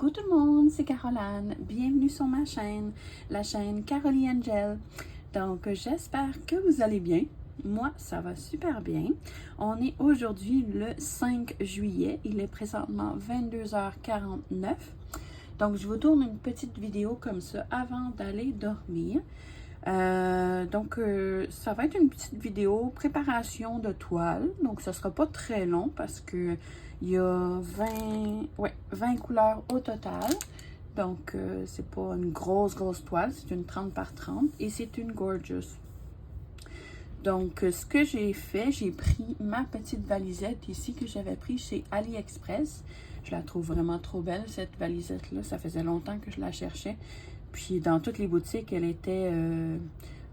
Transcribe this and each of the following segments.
Coucou tout le monde, c'est Caroline. Bienvenue sur ma chaîne, la chaîne Carolie Angel. Donc, j'espère que vous allez bien. Moi, ça va super bien. On est aujourd'hui le 5 juillet. Il est présentement 22h49. Donc, je vous tourne une petite vidéo comme ça avant d'aller dormir. Ça va être une petite vidéo préparation de toile. Donc, ça sera pas très long parce que il y a 20 couleurs au total. Donc, c'est pas une grosse toile. C'est une 30 par 30 et c'est une Gorgeous. Donc, ce que j'ai fait, j'ai pris ma petite valisette ici que j'avais pris chez AliExpress. Je la trouve vraiment trop belle, cette valisette-là. Ça faisait longtemps que je la cherchais. Puis, dans toutes les boutiques, elle était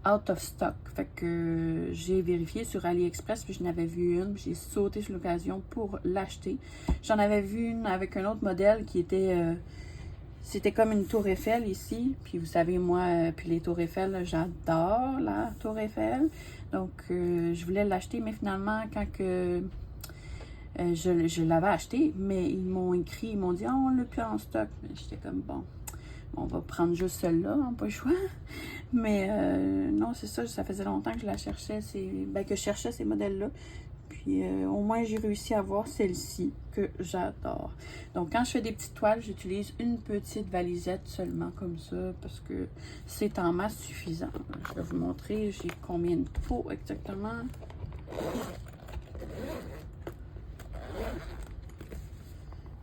out of stock. Fait que j'ai vérifié sur AliExpress, puis je n'avais vu une. J'ai sauté sur l'occasion pour l'acheter. J'en avais vu une avec un autre modèle qui était... c'était comme une tour Eiffel ici. Puis vous savez, moi, puis les tours Eiffel, j'adore la tour Eiffel. Donc, je voulais l'acheter, mais finalement, quand que je l'avais acheté, mais ils m'ont écrit, ils m'ont dit, oh, on l'a plus en stock. J'étais comme, bon, on va prendre juste celle-là, hein, pas le choix. Mais non, c'est ça, ça faisait longtemps que je la cherchais, que je cherchais ces modèles-là. Puis au moins, j'ai réussi à voir celle-ci que j'adore. Donc, quand je fais des petites toiles, j'utilise une petite valisette seulement comme ça parce que c'est en masse suffisant. Je vais vous montrer, j'ai combien de pots exactement.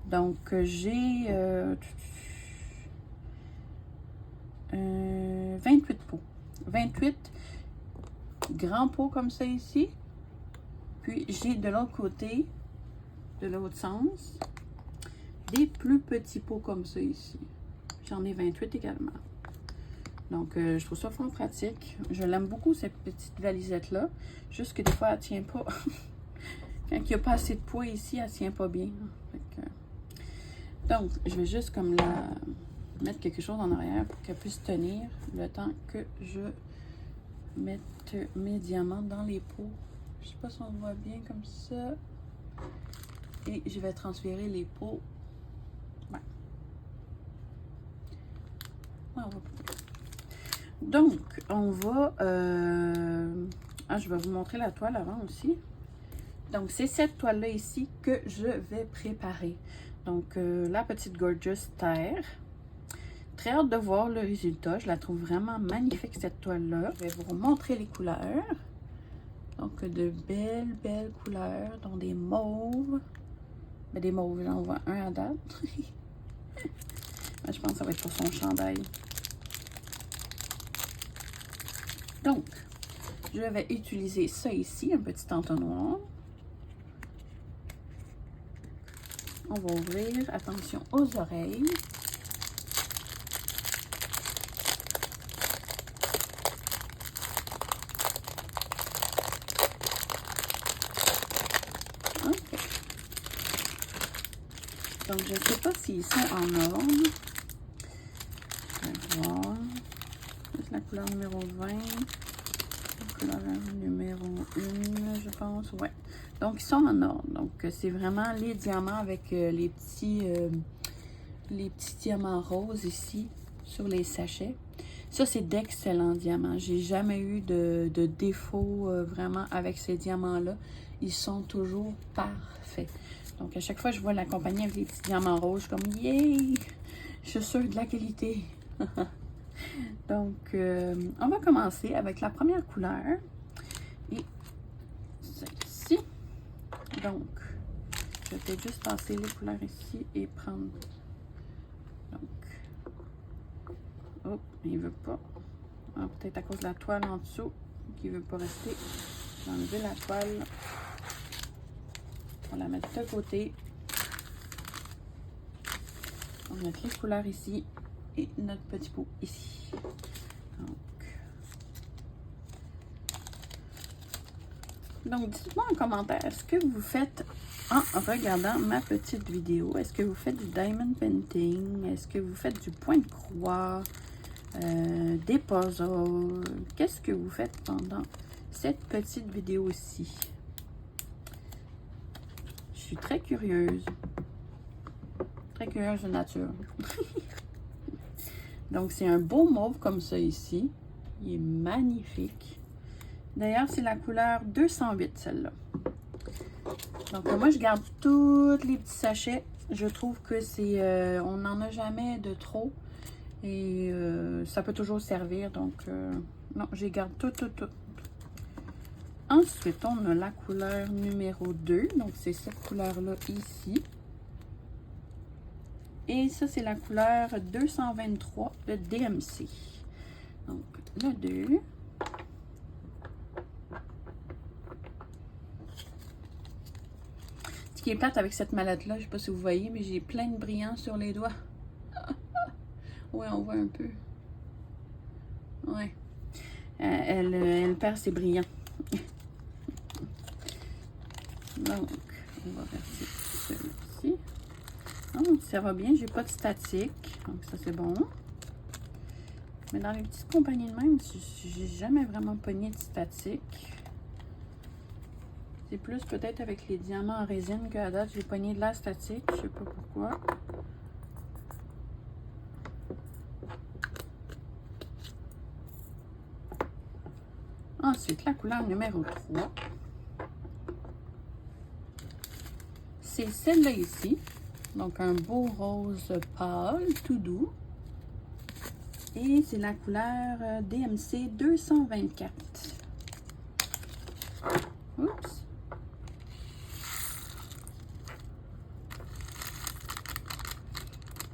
Donc, j'ai 28 pots. 28 grands pots comme ça ici. Puis, j'ai de l'autre côté, de l'autre sens, des plus petits pots comme ça ici. J'en ai 28 également. Donc, je trouve ça fort pratique. Je l'aime beaucoup, cette petite valisette-là. Juste que des fois, elle ne tient pas. Quand il n'y a pas assez de poids ici, elle ne tient pas bien. Donc, je vais juste comme la mettre quelque chose en arrière pour qu'elle puisse tenir le temps que je mette mes diamants dans les pots. Je sais pas si on voit bien comme ça. Et je vais transférer les pots. Ouais. Ouais, on va... Donc, on va... je vais vous montrer la toile avant aussi. Donc, c'est cette toile-là ici que je vais préparer. Donc, la petite Gorgeous Terre. Très hâte de voir le résultat. Je la trouve vraiment magnifique, cette toile-là. Je vais vous montrer les couleurs. Donc, de belles couleurs, dont des mauves. Mais des mauves, j'en vois un à date. Je pense que ça va être pour son chandail. Donc, je vais utiliser ça ici, un petit entonnoir. On va ouvrir, attention aux oreilles. OK. Donc, je ne sais pas s'ils sont en ordre. Je vais voir. C'est la couleur numéro 20. La couleur numéro 1, je pense. Ouais. Donc, ils sont en ordre. Donc, c'est vraiment les diamants avec les petits diamants roses ici sur les sachets. Ça, c'est d'excellents diamants. J'ai jamais eu de défaut vraiment avec ces diamants-là. Ils sont toujours parfaits. Donc, à chaque fois, je vois la compagnie avec les petits diamants roses. Je suis comme, yay! Je suis sûre de la qualité. Donc, on va commencer avec la première couleur. Et celle-ci. Donc, je vais peut-être juste passer les couleurs ici et prendre... Donc, oh, il veut pas. Ah, peut-être à cause de la toile en dessous qui veut pas rester. Je vais enlever la toile. On va la mettre de côté. On va mettre les couleurs ici et notre petit pot ici. Donc dites-moi en commentaire, est-ce que vous faites, en regardant ma petite vidéo, est-ce que vous faites du diamond painting? Est-ce que vous faites du point de croix? Des puzzles? Qu'est-ce que vous faites pendant cette petite vidéo-ci? Je suis très curieuse. Très curieuse de nature. Donc, c'est un beau mauve comme ça ici. Il est magnifique. D'ailleurs, c'est la couleur 208, celle-là. Donc, moi, je garde tous les petits sachets. Je trouve que c'est... on n'en a jamais de trop. Et ça peut toujours servir. Donc, non, je les garde tout. Ensuite, on a la couleur numéro 2. Donc, c'est cette couleur-là ici. Et ça, c'est la couleur 223 de DMC. Donc, le 2. Ce qui est plate avec cette mallette-là, je ne sais pas si vous voyez, mais j'ai plein de brillants sur les doigts. Ouais, on voit un peu. Ouais. Elle perd ses brillants. Donc, on va verser celui-ci. Oh, ça va bien, j'ai pas de statique. Donc, ça, c'est bon. Mais dans les petites compagnies de même, j'ai jamais vraiment pogné de statique. C'est plus peut-être avec les diamants en résine qu'à date, j'ai pogné de la statique. Je sais pas pourquoi. Ensuite, la couleur numéro 3. C'est celle-là ici. Donc, un beau rose pâle, tout doux. Et c'est la couleur DMC 224. Oups.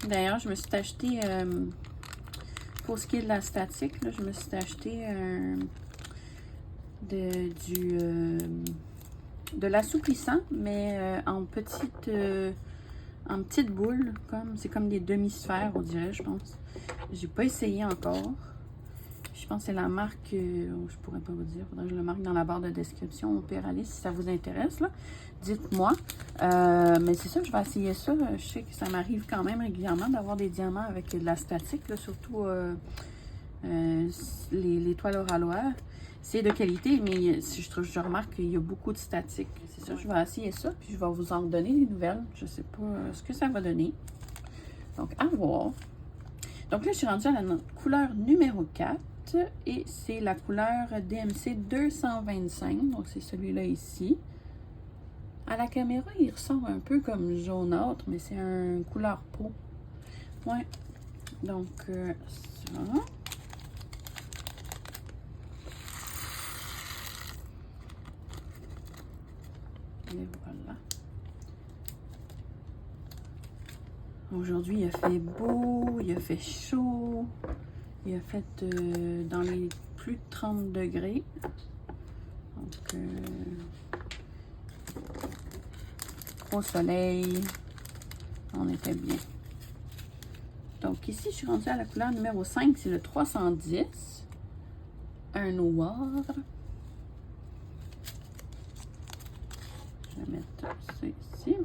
D'ailleurs, je me suis acheté, pour ce qui est de la statique, là, je me suis acheté de l'assouplissant, mais en petite boule, c'est comme des demi-sphères, on dirait, je pense. J'ai pas essayé encore. Je pense que c'est la marque, je pourrais pas vous dire, faudrait que je le marque dans la barre de description au pire, allez, si ça vous intéresse, là, dites-moi. Mais c'est ça, je vais essayer ça. Je sais que ça m'arrive quand même régulièrement d'avoir des diamants avec de la statique, là, surtout les toiles Oraloir. C'est de qualité, mais je remarque qu'il y a beaucoup de statique. C'est ça, je vais essayer ça, puis je vais vous en donner des nouvelles. Je sais pas ce que ça va donner. Donc, à voir. Donc là, je suis rendue à la couleur numéro 4 et c'est la couleur DMC 225. Donc, c'est celui-là ici. À la caméra, il ressemble un peu comme jaunâtre, mais c'est un couleur peau. Ouais. Donc, ça. Et voilà. Aujourd'hui, il a fait beau, il a fait chaud, il a fait dans les plus de 30 degrés. Donc, au soleil, on était bien. Donc, ici, je suis rendue à la couleur numéro 5, c'est le 310. Un noir. Je vais mettre ça ici.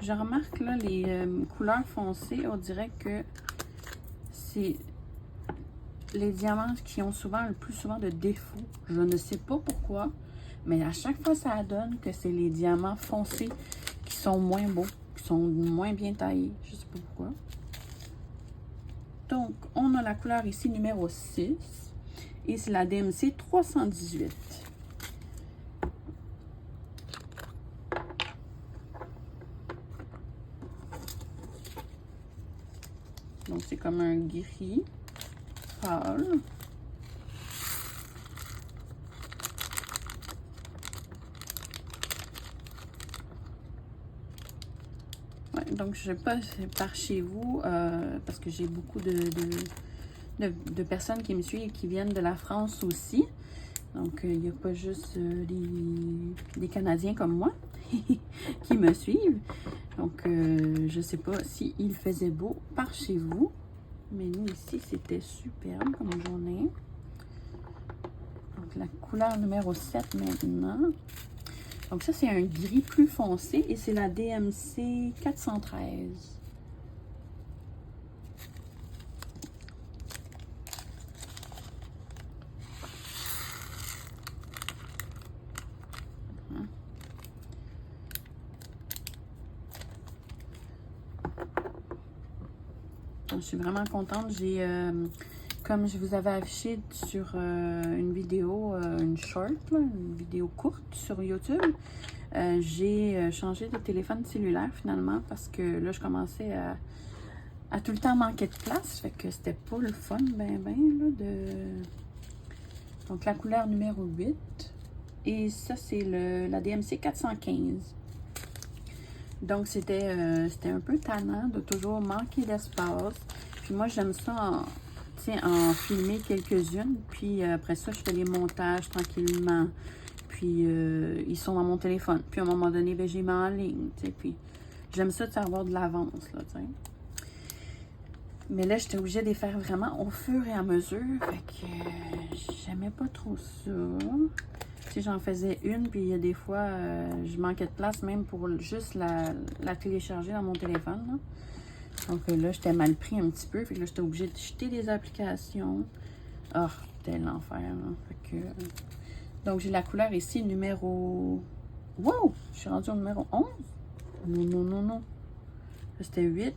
Je remarque là les couleurs foncées, on dirait que c'est les diamants qui ont souvent le plus souvent de défauts. Je ne sais pas pourquoi, mais à chaque fois ça donne que c'est les diamants foncés qui sont moins beaux, qui sont moins bien taillés. Je ne sais pas pourquoi. Donc, on a la couleur ici numéro 6 et c'est la DMC 318. Donc, c'est comme un gris pâle. Ouais, donc, je passe par chez vous parce que j'ai beaucoup de personnes qui me suivent et qui viennent de la France aussi. Donc, il n'y a pas juste des Canadiens comme moi qui me suivent. Donc, je ne sais pas s'il faisait beau par chez vous. Mais nous, ici, c'était superbe comme journée. Donc, la couleur numéro 7 maintenant. Donc, ça, c'est un gris plus foncé et c'est la DMC 413. Je suis vraiment contente. J'ai, comme je vous avais affiché sur une vidéo, une short, là, une vidéo courte sur YouTube, j'ai changé de téléphone cellulaire finalement parce que là, je commençais à tout le temps manquer de place. Fait que c'était pas le fun, ben, là, de... Donc, la couleur numéro 8. Et ça, c'est la DMC 415. Donc, c'était un peu tannant de toujours manquer d'espace. Puis moi, j'aime ça en filmer quelques-unes. Puis après ça, je fais les montages tranquillement. Puis ils sont dans mon téléphone. Puis à un moment donné, ben, j'ai mis en ligne. Puis j'aime ça de savoir de l'avance, là, t'sais. Mais là, j'étais obligée de les faire vraiment au fur et à mesure. Fait que j'aimais pas trop ça. Tu sais, j'en faisais une, puis il y a des fois, je manquais de place même pour juste la télécharger dans mon téléphone. Là. Donc là, j'étais mal pris un petit peu. Fait que là, j'étais obligée de jeter des applications. Oh, c'était l'enfer. Fait que... Donc, j'ai la couleur ici, numéro... Wow! Je suis rendue au numéro 11. Non, non, non, non. Là, c'était 8.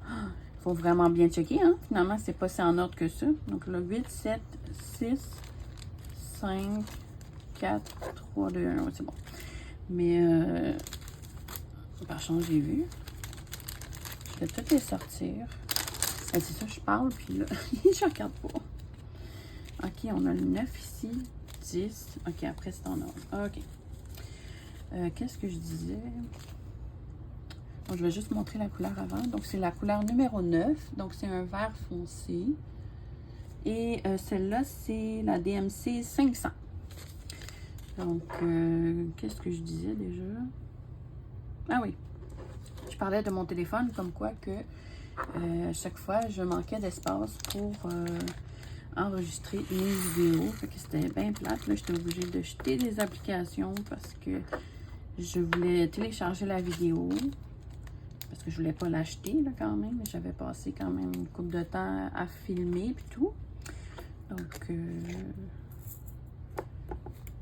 Il faut vraiment bien checker, hein? Finalement, c'est pas si en ordre que ça. Donc là, 8, 7, 6, 5, 4, 3, 2, 1. Ouais, c'est bon. Mais, par chance, j'ai vu. Je vais toutes les sortir. C'est ça, je parle, puis là, je regarde pas. OK, on a le 9 ici. 10. OK, après, c'est en ordre. OK. Qu'est-ce que je disais? Bon, je vais juste montrer la couleur avant. Donc, c'est la couleur numéro 9. Donc, c'est un vert foncé. Et celle-là, c'est la DMC 500. Donc, qu'est-ce que je disais déjà? Ah oui. Je parlais de mon téléphone, comme quoi que chaque fois, je manquais d'espace pour enregistrer mes vidéos. Fait que c'était bien plate. Là, j'étais obligée de jeter des applications parce que je voulais télécharger la vidéo. Parce que je voulais pas l'acheter, là, quand même. J'avais passé quand même une couple de temps à filmer puis tout. Donc,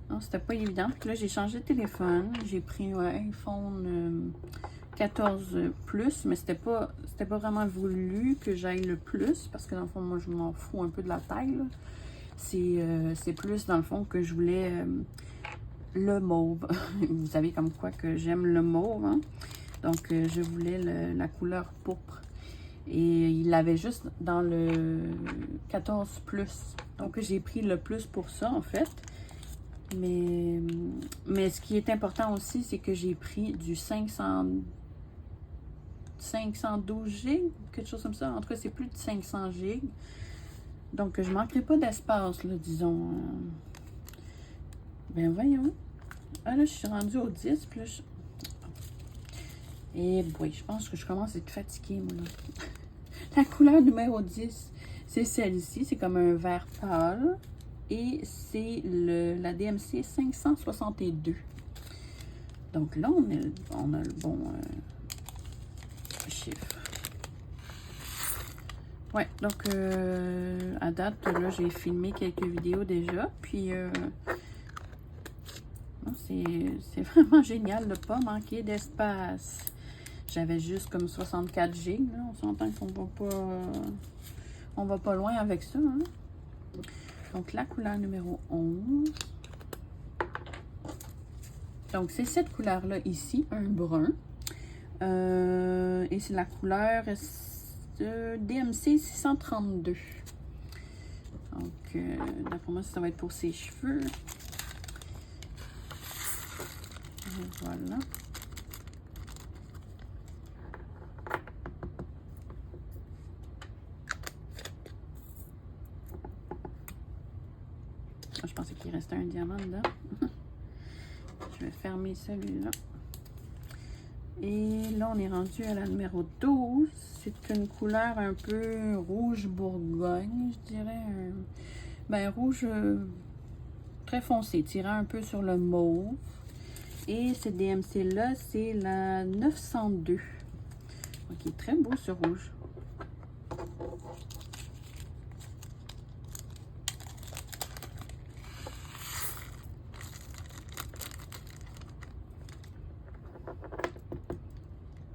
non, c'était pas évident. Puis là, j'ai changé de téléphone. J'ai pris un iPhone 14 Plus, mais c'était pas vraiment voulu que j'aille le plus. Parce que dans le fond, moi, je m'en fous un peu de la taille, là. C'est plus, dans le fond, que je voulais le mauve. Vous savez comme quoi que j'aime le mauve, hein? Donc, je voulais la couleur pourpre. Et il l'avait juste dans le 14 Plus. Donc, j'ai pris le plus pour ça, en fait. Mais ce qui est important aussi, c'est que j'ai pris du 512 GB, quelque chose comme ça. En tout cas, c'est plus de 500 GB. Donc, je ne manquerai pas d'espace, là, disons. Ben, voyons. Ah, là, je suis rendue au 10, puis là, et oui, je pense que je commence à être fatiguée, moi, là. La couleur numéro 10, c'est celle-ci. C'est comme un vert pâle. Et c'est la DMC 562. Donc là, on a le bon chiffre. Ouais, donc à date, là, j'ai filmé quelques vidéos déjà. Puis, c'est vraiment génial de ne pas manquer d'espace. J'avais juste comme 64 GB. On s'entend qu'on on va pas loin avec ça. Hein? Donc, la couleur numéro 11. Donc, c'est cette couleur-là ici, un brun. Et c'est la couleur DMC 632. Donc, d'après moi, ça va être pour ses cheveux. Et voilà. Je pensais qu'il restait un diamant dedans. Je vais fermer celui-là. Et là, on est rendu à la numéro 12. C'est une couleur un peu rouge bourgogne, je dirais. Ben, rouge très foncé, tirant un peu sur le mauve. Et cette DMC-là, c'est la 902. Ok, très beau ce rouge.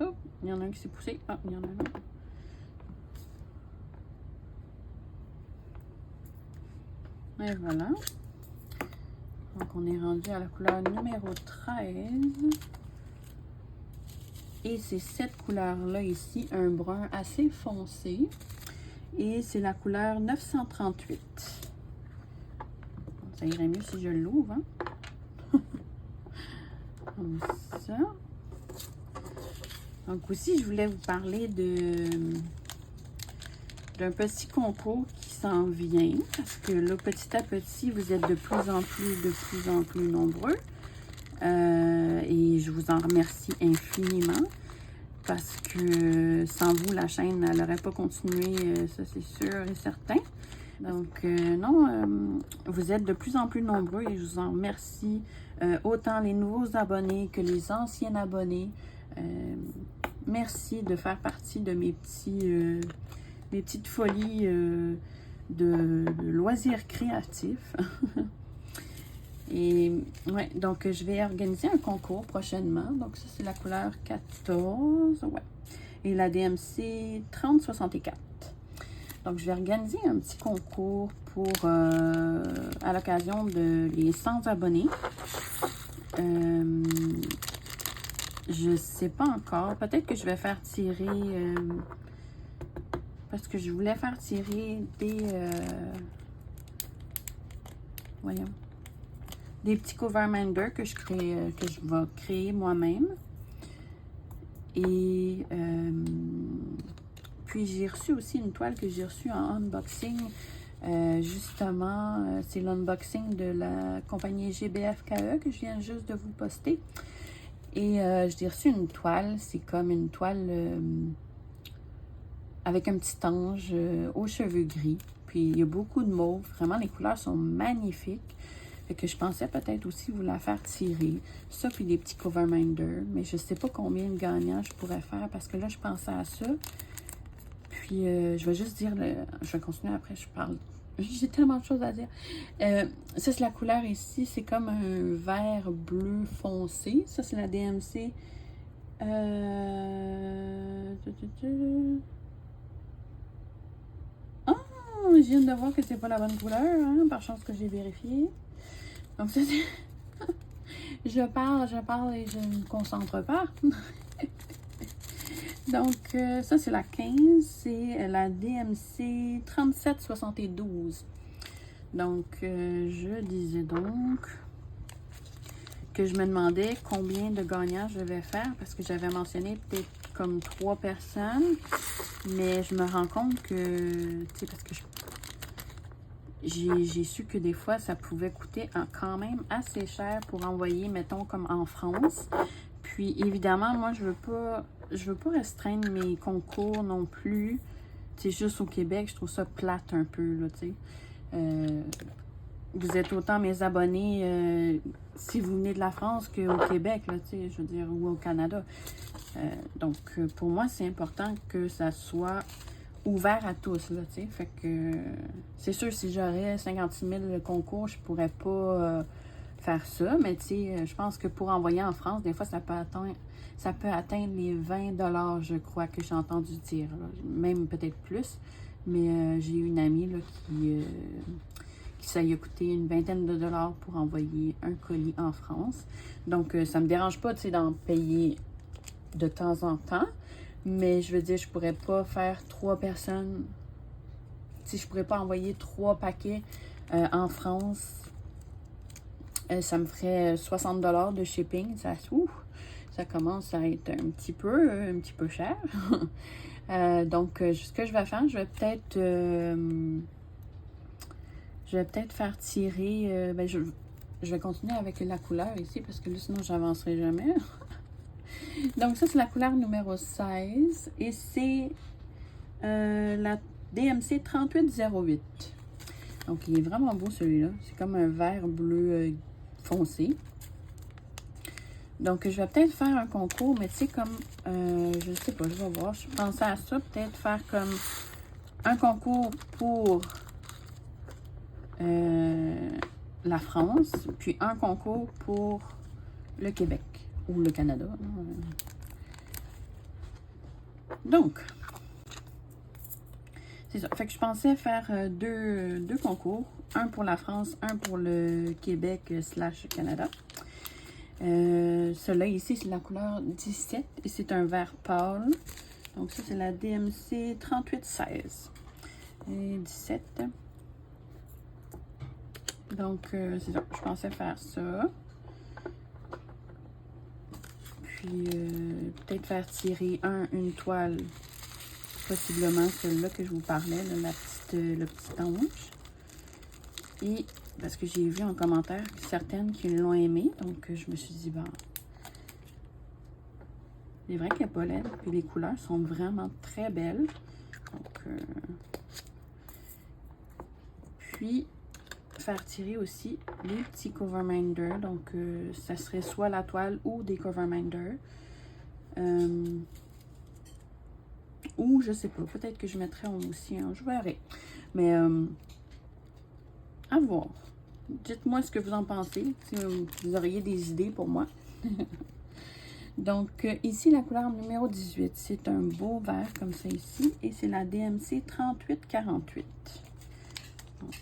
Oh, il y en a un qui s'est poussé. Ah, il y en a un autre. Et voilà. Donc, on est rendu à la couleur numéro 13. Et c'est cette couleur-là ici, un brun assez foncé. Et c'est la couleur 938. Ça irait mieux si je l'ouvre, hein? Comme ça. Donc aussi, je voulais vous parler d'un petit concours qui s'en vient. Parce que là, petit à petit, vous êtes de plus en plus nombreux. Et je vous en remercie infiniment. Parce que sans vous, la chaîne, elle n'aurait pas continué, ça c'est sûr et certain. Donc, non, vous êtes de plus en plus nombreux et je vous en remercie. Autant les nouveaux abonnés que les anciens abonnés. Merci de faire partie de mes petites folies de loisirs créatifs. Et ouais, donc je vais organiser un concours prochainement. Donc ça, c'est la couleur 14. Ouais. Et la DMC 3064. Donc je vais organiser un petit concours pour à l'occasion de les 100 abonnés. Je sais pas encore. Peut-être que je vais faire tirer parce que je voulais faire tirer voyons. Des petits cover minders que je vais créer moi-même. Et puis j'ai reçu aussi une toile que j'ai reçue en unboxing. Justement, c'est l'unboxing de la compagnie GBFKE que je viens juste de vous poster. Et j'ai reçu une toile. C'est comme une toile avec un petit ange aux cheveux gris. Puis il y a beaucoup de mauve. Vraiment, les couleurs sont magnifiques. Fait que je pensais peut-être aussi vous la faire tirer. Ça, puis des petits cover minders. Mais je sais pas combien de gagnants je pourrais faire parce que là, je pensais à ça. Puis, je vais juste dire, je vais continuer après, je parle. J'ai tellement de choses à dire. Ça, c'est la couleur ici. C'est comme un vert bleu foncé. Ça, c'est la DMC. Oh, je viens de voir que c'est pas la bonne couleur, hein, par chance que j'ai vérifié. Donc ça, c'est... je parle et je ne me concentre pas. Donc, ça, c'est la 15. C'est la DMC 3772. Donc, je disais donc que je me demandais combien de gagnants je vais faire parce que j'avais mentionné peut-être comme 3 personnes. Mais je me rends compte que, tu sais, parce que j'ai su que des fois, ça pouvait coûter quand même assez cher pour envoyer, mettons, comme en France. Puis, évidemment, moi, je veux pas restreindre mes concours non plus. C'est juste au Québec, je trouve ça plate un peu, là, tu sais. Vous êtes autant mes abonnés si vous venez de la France qu'au Québec, là, tu sais, je veux dire, ou au Canada. Donc, pour moi, c'est important que ça soit ouvert à tous, là, tu sais. Fait que c'est sûr, si j'aurais 56 000 concours, je pourrais pas faire ça. Mais, tu sais, je pense que pour envoyer en France, des fois, ça peut atteindre les 20 $, je crois, que j'ai entendu dire. Là. Même peut-être plus. Mais j'ai une amie, là, qui ça lui a coûté une vingtaine de dollars pour envoyer un colis en France. Donc, ça me dérange pas, tu sais, d'en payer de temps en temps. Mais je veux dire, je pourrais pas faire 3 personnes. Si je pourrais pas envoyer 3 paquets en France, ça me ferait 60 $ de shipping. Ça commence à être un petit peu cher. Donc, ce que je vais faire, je vais peut-être faire tirer. Je vais continuer avec la couleur ici parce que là, sinon, j'avancerai jamais. Donc, ça, c'est la couleur numéro 16 et c'est la DMC 3808. Donc, il est vraiment beau celui-là. C'est comme un vert bleu foncé. Donc, je vais peut-être faire un concours, mais tu sais, comme, je sais pas, je vais voir. Je pensais à ça, peut-être faire comme un concours pour la France, puis un concours pour le Québec ou le Canada. Donc, c'est ça. Fait que je pensais faire deux concours. Un pour la France, un pour le Québec / Canada. Celui-là ici, c'est la couleur 17 et c'est un vert pâle. Donc ça, c'est la DMC 3816 et 17. Donc, c'est ça. Je pensais faire ça. Puis, peut-être faire tirer une toile. Possiblement celle-là que je vous parlais, là, le petit ange. Et parce que j'ai vu en commentaire certaines qui l'ont aimé. Donc, je me suis dit, bon. C'est vrai qu'elle n'est pas laide. Puis les couleurs sont vraiment très belles. Donc, puis, faire tirer aussi les petits coverminder. Donc, ça serait soit la toile ou des coverminder. Ou je sais pas, peut-être que je mettrai aussi un, je verrai. Mais à voir. Dites-moi ce que vous en pensez, si vous auriez des idées pour moi. Donc, ici, la couleur numéro 18, c'est un beau vert comme ça ici. Et c'est la DMC 3848. Donc,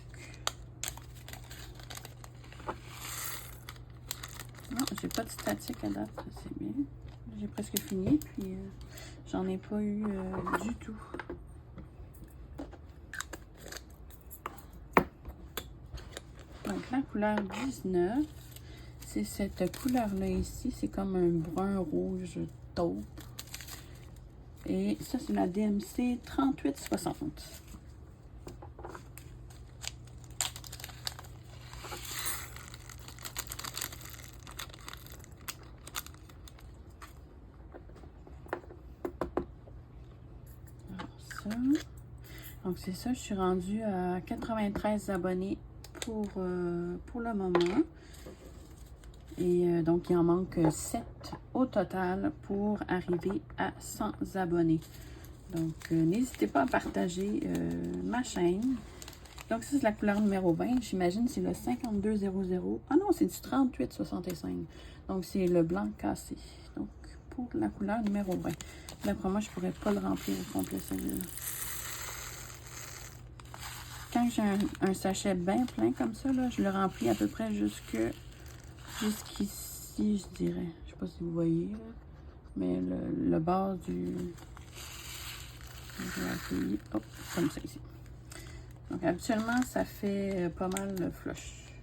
non, j'ai pas de statique à date, c'est bien. J'ai presque fini, puis j'en ai pas eu du tout. Donc, la couleur 19, c'est cette couleur-là ici. C'est comme un brun rouge taupe. Et ça, c'est la DMC 3860. Donc, c'est ça, je suis rendue à 93 abonnés pour le moment. Et donc, il en manque 7 au total pour arriver à 100 abonnés. Donc, n'hésitez pas à partager ma chaîne. Donc, ça, c'est la couleur numéro 20. J'imagine c'est le 5200. Ah non, c'est du 3865. Donc, c'est le blanc cassé. Donc, pour la couleur numéro 20. D'après moi, je ne pourrais pas le remplir au complet, celui-là. Quand j'ai un sachet bien plein comme ça, là, je le remplis à peu près jusqu'ici, je dirais. Je sais pas si vous voyez, là, mais le bord du... Je vais appuyer, hop, comme ça ici. Donc, habituellement, ça fait pas mal de flush.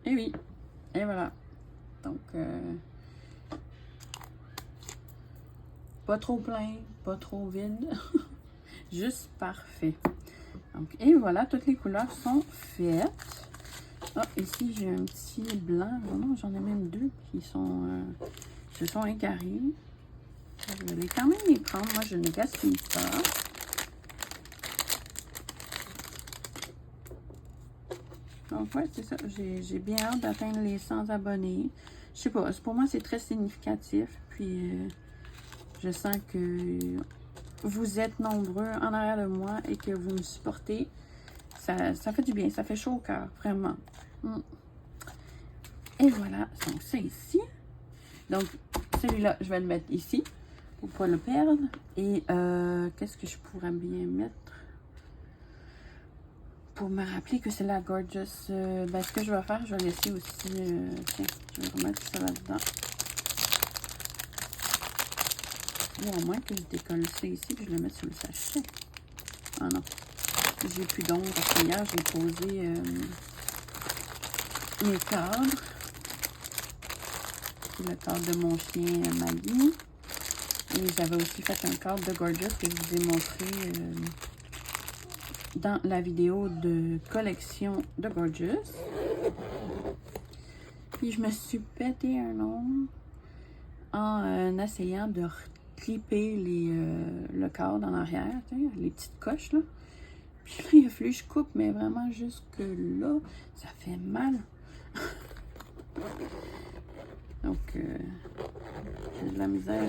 Et oui, et voilà. Donc, pas trop plein, pas trop vide. Juste parfait. Donc, et voilà, toutes les couleurs sont faites. Ah, ici, j'ai un petit blanc. Oh non, j'en ai même deux qui sont, se sont égarés. Je vais quand même les prendre. Moi, je ne gaspille pas. Donc, ouais, c'est ça. J'ai bien hâte d'atteindre les 100 abonnés. Je sais pas, pour moi, c'est très significatif. Puis, je sens que vous êtes nombreux en arrière de moi et que vous me supportez. Ça fait du bien, ça fait chaud au cœur, vraiment. Et voilà, donc ça ici. Donc, celui-là, je vais le mettre ici pour ne pas le perdre. Et qu'est-ce que je pourrais bien mettre pour me rappeler que c'est la Gorgeous. Ben, ce que je vais faire, je vais laisser aussi... tiens, je vais remettre ça là-dedans. Ou au moins que je décolle ça ici et que je le mette sur le sachet. Ah non. J'ai plus d'ombre parce que hier, j'ai posé mes cadres. C'est le cadre de mon chien Maggie. Et j'avais aussi fait un cadre de Gorgeous que je vous ai montré dans la vidéo de collection de Gorgeous. Puis je me suis pété un ongle en essayant de clipper le cadre en arrière, les petites coches là. Puis là, il a fallu que je coupe, mais vraiment jusque là, ça fait mal. Donc, j'ai de la misère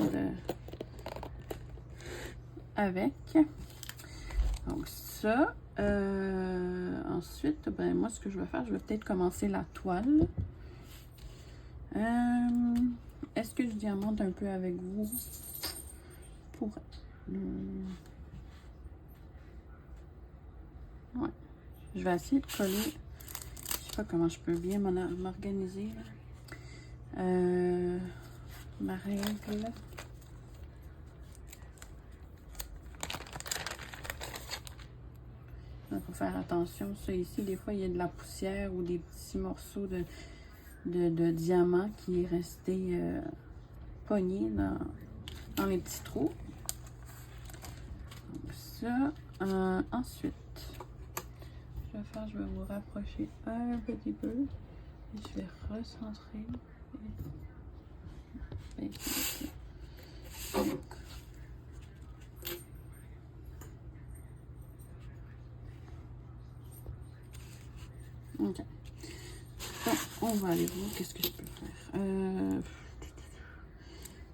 avec. Donc, ça. Ensuite, ben, moi, ce que je vais faire, je vais peut-être commencer la toile. est-ce que je diamante un peu avec vous pour... Ouais. Je vais essayer de coller. Je sais pas comment je peux bien m'organiser. Ma règle. Il faut faire attention. Ça ici, des fois, il y a de la poussière ou des petits morceaux de diamant qui est resté pogné dans les petits trous. Donc ça. Ensuite, je vais vous rapprocher un petit peu. Et je vais recentrer. Donc, ok. Donc, on va aller voir qu'est-ce que je peux faire.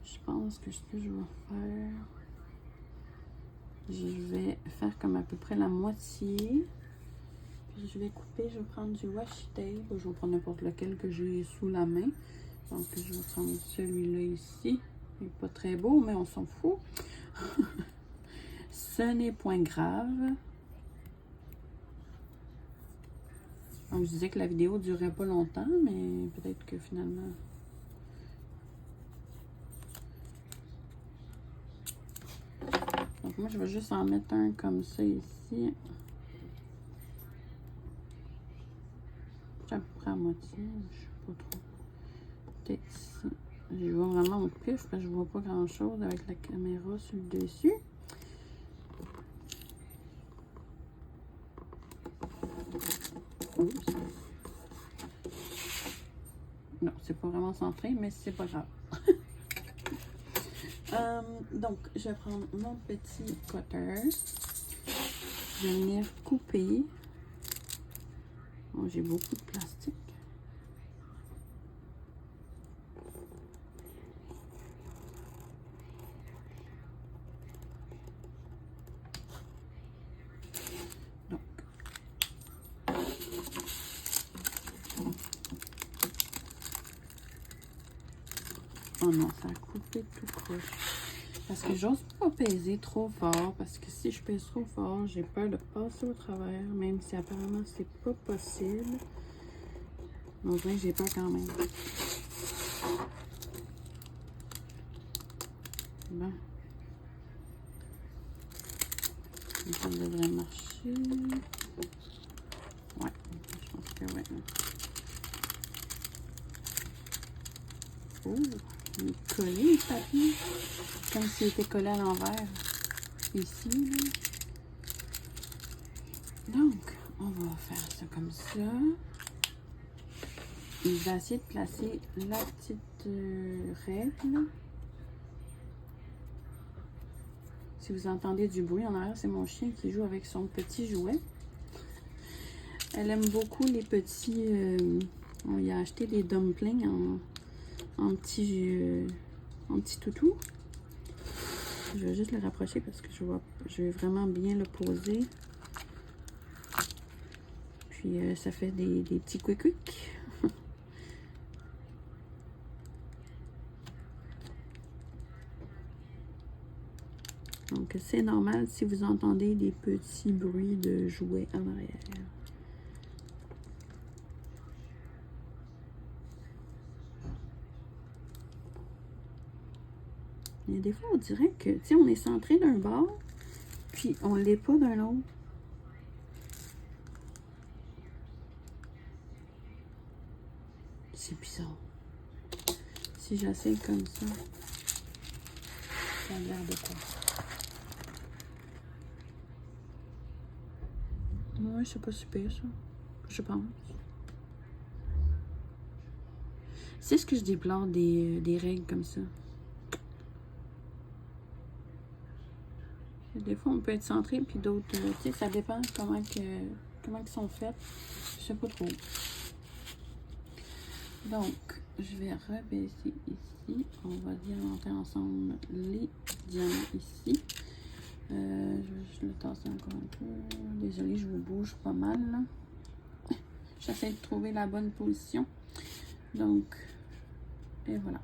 Je pense que ce que je vais faire, je vais faire comme à peu près la moitié. Puis je vais couper, je vais prendre du washi tape. Je vais prendre n'importe lequel que j'ai sous la main. Donc, je vais prendre celui-là ici. Il n'est pas très beau, mais on s'en fout. Ce n'est point grave. Donc, je disais que la vidéo ne durait pas longtemps, mais peut-être que finalement... Donc, moi, je vais juste en mettre un comme ça ici. À peu près à moitié, je sais pas trop. Peut-être ici. Je vois vraiment au pif, parce que je vois pas grand chose avec la caméra sur le dessus. Oups. Non, c'est pas vraiment centré, mais c'est pas grave. Donc, je vais prendre mon petit cutter. Je vais venir couper. Bon, j'ai beaucoup de plastique. Donc. Oh non, ça a coupé tout croche. Parce que j'ose pas peser trop fort. Parce que si je pèse trop fort, j'ai peur de passer au travers. Même si apparemment c'est pas possible. Donc j'ai peur quand même. Bon. Ça devrait marcher. Ouais, je pense que ouais. Oh, il est collé le papier. Comme s'il était collé à l'envers. Ici, là. Donc, on va faire ça comme ça. Et je vais essayer de placer la petite règle. Si vous entendez du bruit en arrière, c'est mon chien qui joue avec son petit jouet. Elle aime beaucoup les petits... on lui a acheté des dumplings en petit toutou. Je vais juste le rapprocher parce que je vais vraiment bien le poser. Puis ça fait des petits quick-quick. Donc c'est normal si vous entendez des petits bruits de jouets en arrière. Et des fois, on dirait que, tu sais, on est centré d'un bord, puis on l'est pas d'un autre. C'est bizarre. Si j'essaie comme ça a l'air de quoi? Ouais, c'est pas super ça, je pense. C'est ce que je déplore des règles comme ça. Des fois, on peut être centré, puis d'autres, tu sais, ça dépend comment ils sont faits. Je sais pas trop. Donc, je vais rebaisser ici. On va diamanter ensemble les diamants ici. Je vais juste le tasser encore un peu. Désolée, je vous bouge pas mal, là. J'essaie de trouver la bonne position. Donc, et voilà.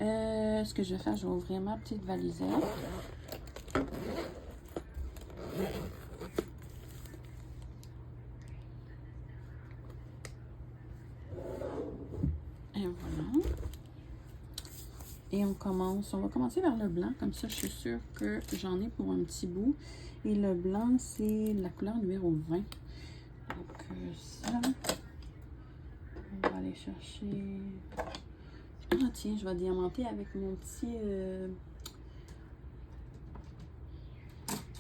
Ce que je vais faire, je vais ouvrir ma petite valisette. Et voilà. Et on va commencer vers le blanc, comme ça je suis sûre que j'en ai pour un petit bout. Et le blanc, c'est la couleur numéro 20. Donc ça, on va aller chercher... Ah tiens, je vais diamanter avec mon petit...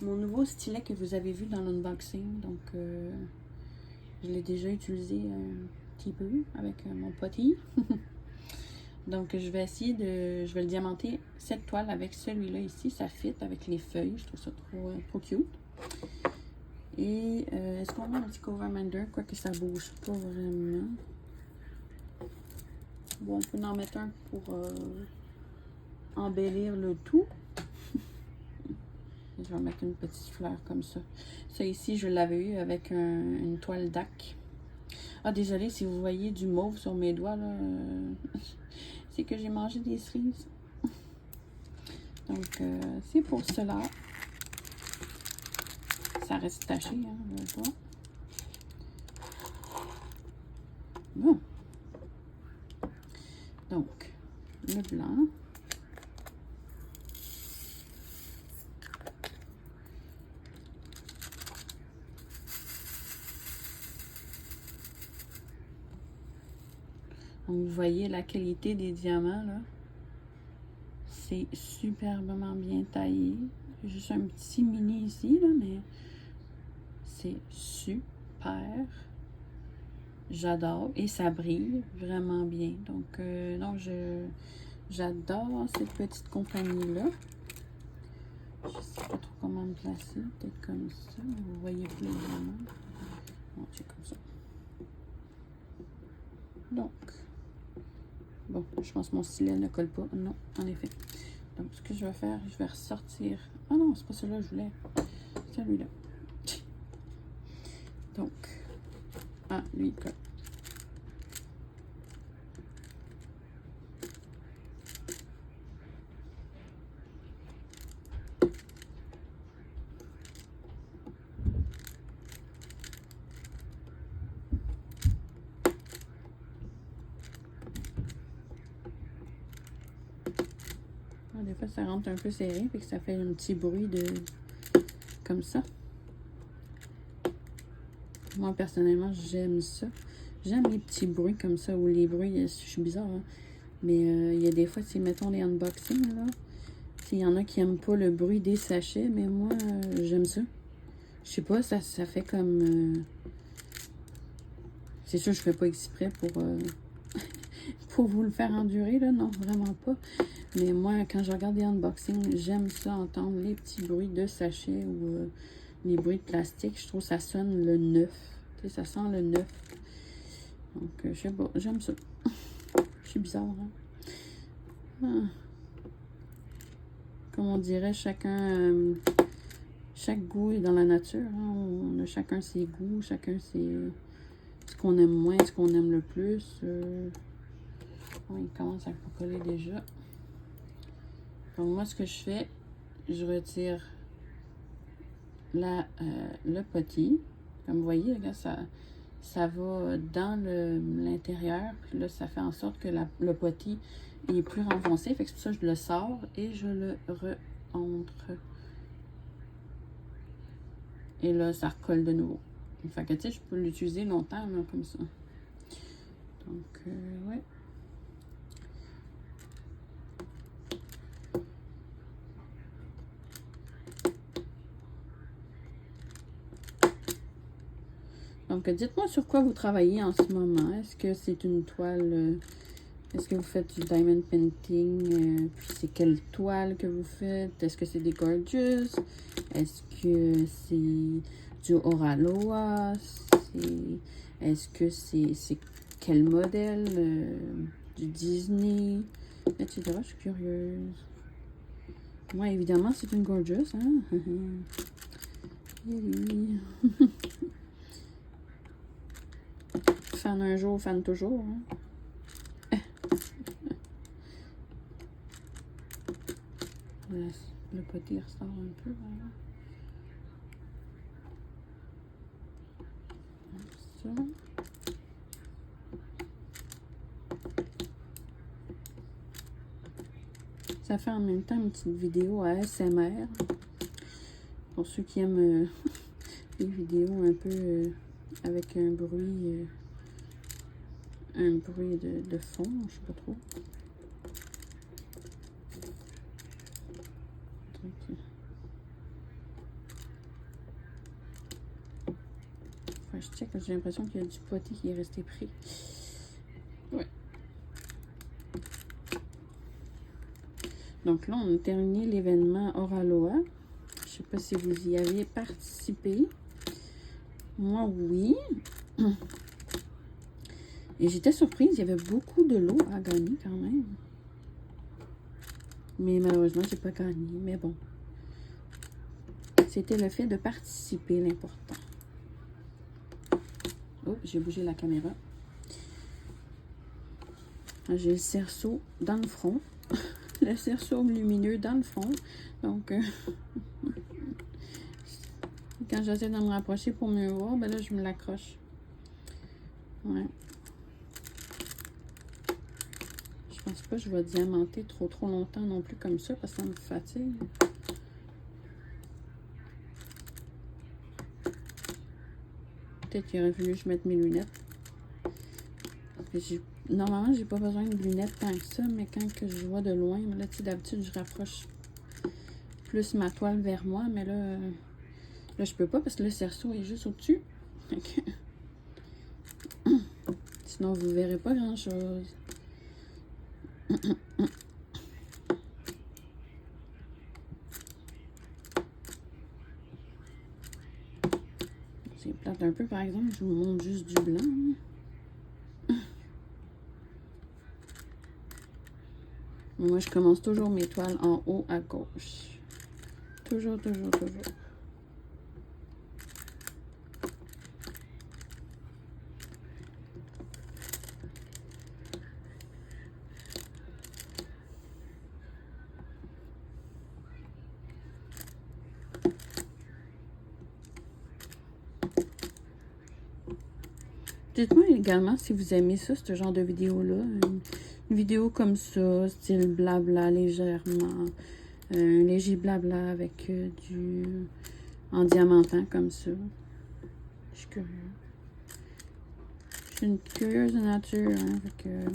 mon nouveau stylet que vous avez vu dans l'unboxing. Donc je l'ai déjà utilisé un petit peu avec mon potty. Donc, je vais essayer de... Je vais le diamanter cette toile avec celui-là ici. Ça fit avec les feuilles. Je trouve ça trop cute. Et est-ce qu'on a un petit cover minder? Quoique ça bouge pas vraiment. Bon, on peut en mettre un pour embellir le tout. Je vais mettre une petite fleur comme ça. Ça ici, je l'avais eu avec une toile d'Ac. Ah, désolé si vous voyez du mauve sur mes doigts, là. C'est que j'ai mangé des cerises. Donc, c'est pour cela. Ça reste taché, hein, je vois. Bon. Donc, le blanc. Donc, vous voyez la qualité des diamants, là. C'est superbement bien taillé. Juste un petit mini ici, là, mais c'est super. J'adore. Et ça brille vraiment bien. Donc, non, j'adore cette petite compagnie-là. Je sais pas trop comment me placer. Peut-être comme ça. Vous voyez plus les diamants. Bon, c'est comme ça. Donc, bon, je pense que mon stylet ne colle pas. Non, en effet. Donc, ce que je vais faire, je vais ressortir... Ah non, c'est pas celui-là que je voulais. Celui-là. Donc, ah, lui, il colle. Des fois, ça rentre un peu serré, puis que ça fait un petit bruit de... comme ça. Moi, personnellement, j'aime ça. J'aime les petits bruits comme ça, ou les bruits... Je suis bizarre, hein? Mais il y a des fois, si mettons les unboxings, là, il y en a qui n'aiment pas le bruit des sachets, mais moi, j'aime ça. Je sais pas, ça fait comme... C'est sûr, je fais pas exprès pour... pour vous le faire endurer, là, non, vraiment pas. Mais moi, quand je regarde des unboxings, j'aime ça, entendre les petits bruits de sachets ou les bruits de plastique. Je trouve que ça sonne le neuf. Tu sais, ça sent le neuf. Donc, je sais pas, j'aime ça. Je suis bizarre, hein? Ah. Comme on dirait, chacun... chaque goût est dans la nature. Hein? On a chacun ses goûts, chacun ses... ce qu'on aime moins, ce qu'on aime le plus. Bon, il commence à coller déjà. Donc, moi, ce que je fais, je retire le potty. Comme vous voyez, là, ça va dans l'intérieur. Puis là, ça fait en sorte que le potty est plus renfoncé. Fait que c'est pour ça que je le sors et je le re-entre. Et là, ça recolle de nouveau. Fait que, tu sais, je peux l'utiliser longtemps, là, comme ça. Donc, ouais. Donc, dites-moi sur quoi vous travaillez en ce moment. Est-ce que c'est une toile... est-ce que vous faites du diamond painting? Puis c'est quelle toile que vous faites? Est-ce que c'est des gorgeous? Est-ce que c'est du Oraloa? Est-ce que c'est quel modèle? Du Disney? Etc. Je suis curieuse. Moi, évidemment, c'est une gorgeous, hein? Fan un jour, fan toujours, hein? Le poté ressort un peu. Voilà. Ça. Ça fait en même temps une petite vidéo ASMR. Pour ceux qui aiment les vidéos un peu avec un bruit de fond, je sais pas trop. Donc, je check, j'ai l'impression qu'il y a du poté qui est resté pris. Ouais. Donc là, on a terminé l'événement Oraloa. Je sais pas si vous y avez participé. Moi, oui. Et j'étais surprise, il y avait beaucoup de lots à gagner quand même. Mais malheureusement, j'ai pas gagné. Mais bon. C'était le fait de participer, l'important. Oh, j'ai bougé la caméra. J'ai le cerceau dans le front. Le cerceau lumineux dans le front. Donc, quand j'essaie de me rapprocher pour mieux voir, ben là, je me l'accroche. Ouais. Je pense pas que je vais diamanter trop longtemps non plus comme ça, parce que ça me fatigue. Peut-être qu'il aurait fallu que je mette mes lunettes. Normalement, j'ai pas besoin de lunettes tant que ça, mais quand que je vois de loin, là, tu sais, d'habitude, je rapproche plus ma toile vers moi, mais là, je peux pas parce que le cerceau est juste au-dessus. Sinon, vous verrez pas grand-chose. C'est plate un peu, par exemple, je vous montre juste du blanc. Moi, je commence toujours mes toiles en haut à gauche. Toujours. Dites-moi également si vous aimez ça, ce genre de vidéo-là. Une vidéo comme ça, style blabla légèrement. Un léger blabla avec du... en diamantant comme ça. Je suis curieuse. Je suis une curieuse de nature, hein, fait que...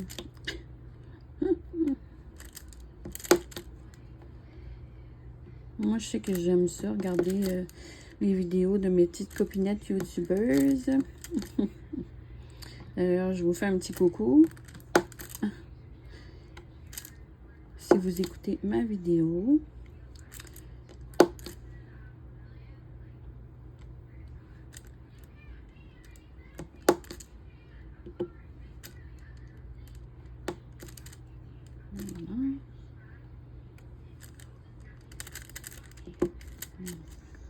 Moi, je sais que j'aime ça, regarder les vidéos de mes petites copinettes youtubeuses. D'ailleurs, je vous fais un petit coucou. Si vous écoutez ma vidéo. Voilà.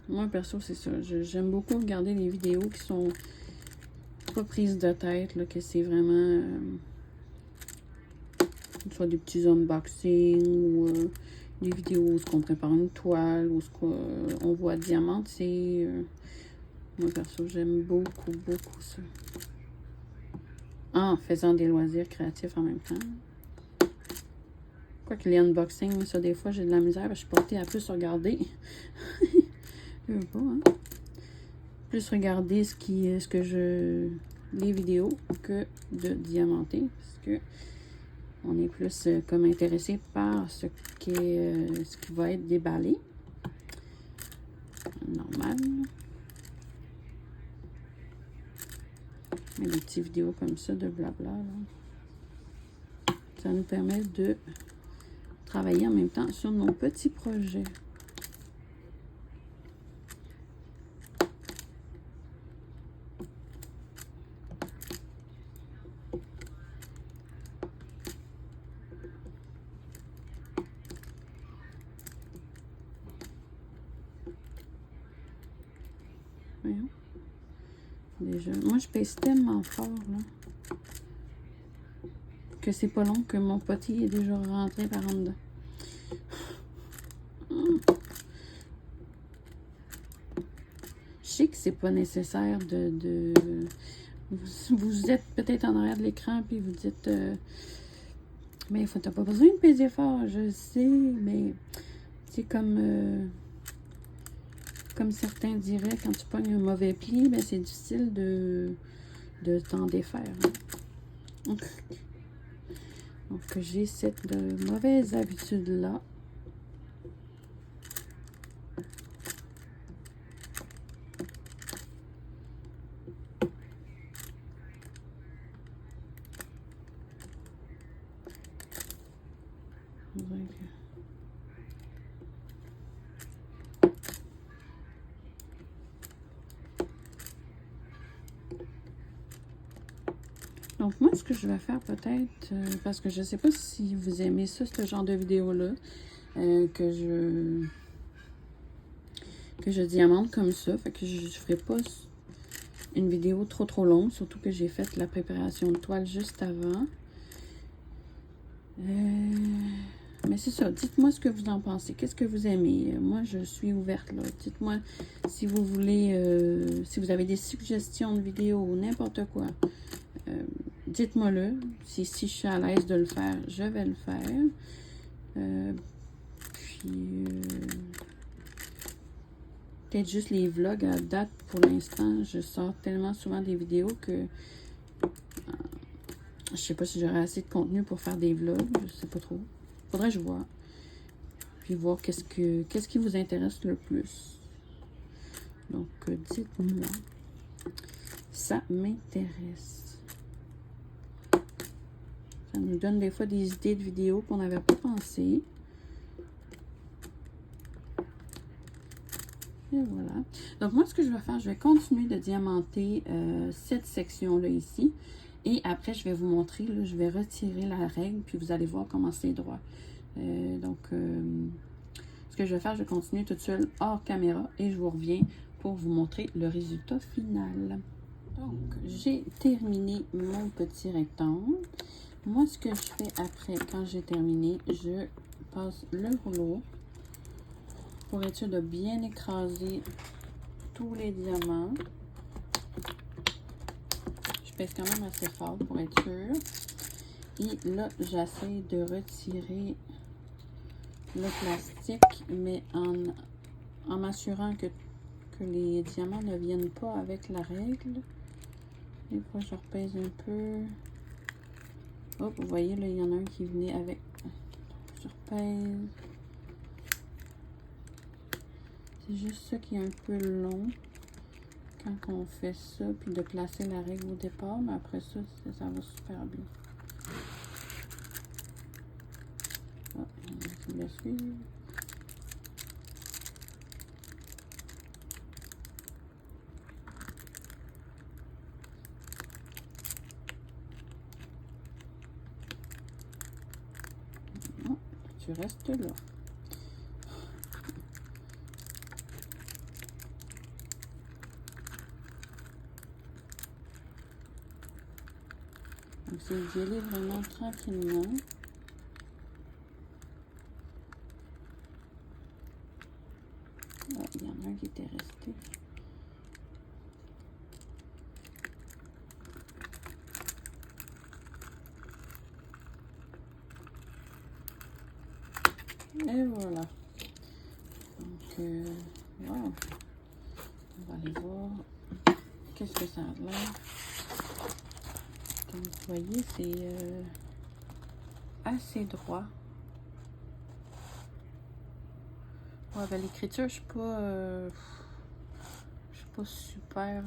Moi, perso, c'est ça. J'aime beaucoup regarder les vidéos qui sont pas prises de tête, là, que c'est vraiment soit des petits unboxings ou des vidéos où on prépare une toile ou on voit diamanter. Moi, perso, j'aime beaucoup ça. En faisant des loisirs créatifs en même temps. Quoique les unboxings, ça, des fois, j'ai de la misère. Je suis portée à plus regarder. Je veux pas, hein. Plus regarder les vidéos que de diamanter. Parce que on est plus comme intéressé par ce qui va être déballé. Normal. Mais des petites vidéos comme ça de blabla, là, ça nous permet de travailler en même temps sur nos petits projets. Voyons. Déjà, moi je pèse tellement fort là que c'est pas long que mon potier est déjà rentré par en dedans. c'est pas nécessaire de... Vous êtes peut-être en arrière de l'écran, puis vous dites... mais t'as pas besoin de peser fort, je sais, mais c'est comme certains diraient, quand tu pognes un mauvais pli, ben c'est difficile de t'en défaire. Donc j'ai cette mauvaise habitude-là. Donc, moi, ce que je vais faire peut-être, parce que je ne sais pas si vous aimez ça, ce genre de vidéo-là, que je diamante comme ça. Fait que je ne ferai pas une vidéo trop longue, surtout que j'ai fait la préparation de toile juste avant. Mais c'est ça, dites-moi ce que vous en pensez. Qu'est-ce que vous aimez? Moi, je suis ouverte, là. Dites-moi si vous voulez, si vous avez des suggestions de vidéos ou n'importe quoi. Dites-moi-le. Si je suis à l'aise de le faire, je vais le faire. Peut-être juste les vlogs à date pour l'instant. Je sors tellement souvent des vidéos que je sais pas si j'aurai assez de contenu pour faire des vlogs. Je sais pas trop. Faudrait que je vois. Puis voir qu'est-ce qui vous intéresse le plus. Donc, dites-moi. Ça m'intéresse. Ça nous donne des fois des idées de vidéos qu'on n'avait pas pensé. Et voilà. Donc, moi, ce que je vais faire, je vais continuer de diamanter cette section-là ici. Et après, je vais vous montrer, là, je vais retirer la règle, puis vous allez voir comment c'est droit. Ce que je vais faire, je vais continuer toute seule hors caméra et je vous reviens pour vous montrer le résultat final. Donc, j'ai terminé mon petit rectangle. Moi, ce que je fais après, quand j'ai terminé, je passe le rouleau pour être sûr de bien écraser tous les diamants. Je pèse quand même assez fort pour être sûr. Et là, j'essaie de retirer le plastique, mais en m'assurant que les diamants ne viennent pas avec la règle. Des fois, je repèse un peu. Hop, vous voyez, là, il y en a un qui venait avec. Je repèse. C'est juste ça qui est un peu long quand on fait ça, puis de placer la règle au départ, mais après ça, ça va super bien. Hop, on va le suivre. Non, tu restes là. Donc, c'est d'y aller vraiment tranquillement. Ah, il y en a un qui était resté. Et voilà. Donc, wow. On va aller voir qu'est-ce que ça a l'air. Comme vous voyez, c'est assez droit. Ouais, ben, l'écriture, je suis pas super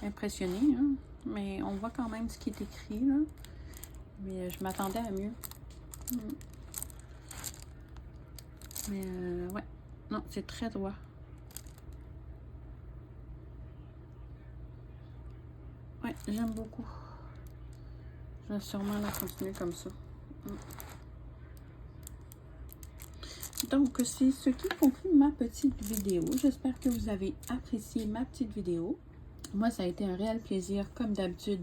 impressionnée, hein, mais on voit quand même ce qui est écrit, là. Mais je m'attendais à mieux. Mais ouais, non, c'est très droit. Ouais, j'aime beaucoup. Je vais sûrement la continuer comme ça. Donc, c'est ce qui conclut ma petite vidéo. J'espère que vous avez apprécié ma petite vidéo. Moi, ça a été un réel plaisir, comme d'habitude,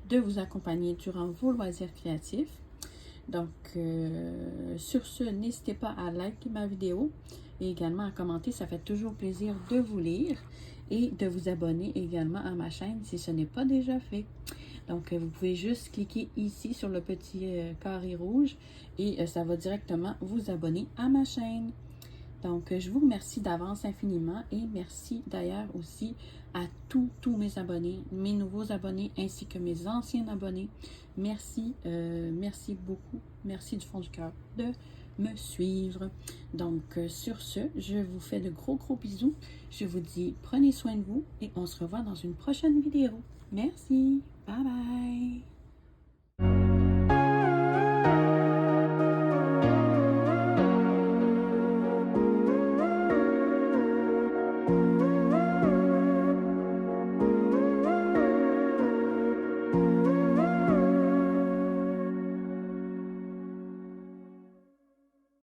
de vous accompagner durant vos loisirs créatifs. Donc, sur ce, n'hésitez pas à liker ma vidéo et également à commenter. Ça fait toujours plaisir de vous lire. et de vous abonner également à ma chaîne si ce n'est pas déjà fait. Donc, vous pouvez juste cliquer ici sur le petit carré rouge et ça va directement vous abonner à ma chaîne. Donc, je vous remercie d'avance infiniment et merci d'ailleurs aussi à tous mes abonnés, mes nouveaux abonnés ainsi que mes anciens abonnés. Merci, merci beaucoup, merci du fond du cœur de me suivre. Donc, sur ce, je vous fais de gros bisous. Je vous dis, prenez soin de vous et on se revoit dans une prochaine vidéo. Merci, bye bye!